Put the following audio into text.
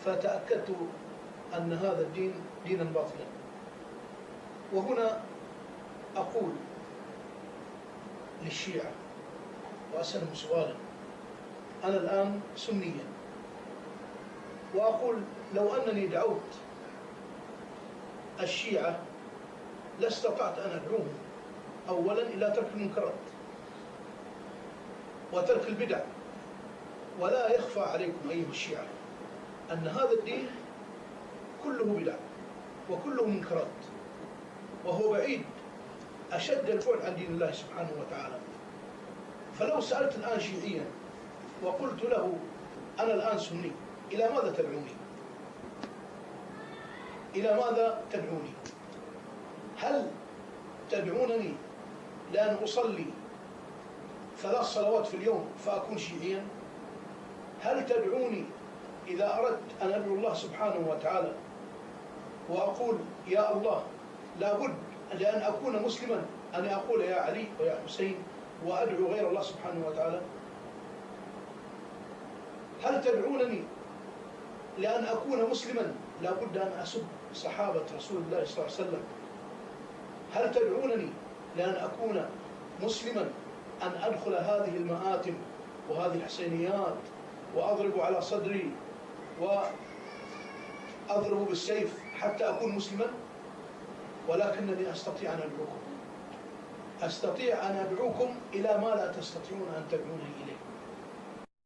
فتأكدت أن هذا الدين دينا باطلا. وهنا أقول للشيعة وأسألهم سؤالا: أنا الآن سنيا، وأقول لو أنني دعوت الشيعة لاستطعت أن أدعوهم أولا إلى ترك المنكرات وترك البدع. ولا يخفى عليكم أيها الشيعة أن هذا الدين كله بدع وكله منكرات، وهو بعيد أشد البعد عن دين الله سبحانه وتعالى. فلو سألت الآن شيعيا وقلت له أنا الآن سني، إلى ماذا تدعوني؟ إلى ماذا تدعوني؟ هل تدعونني لأن أصلي 3 صلوات في اليوم فأكون شيعيا؟ هل تدعوني إذا أردت أن أدعو الله سبحانه وتعالى وأقول يا الله لابد لأن أكون مسلما أن أقول يا علي ويا حسين وأدعو غير الله سبحانه وتعالى؟ هل تدعونني لأن أكون مسلما لابد أن أسب صحابة رسول الله صلى الله عليه وسلم؟ هل تدعونني لأن أكون مسلما أن أدخل هذه المآتم وهذه الحسينيات وأضرب على صدري وأضرب بالسيف حتى أكون مسلما؟ ولكنني أستطيع أن أدعوكم، أستطيع أن أدعوكم إلى ما لا تستطيعون أن تدعونني إليه.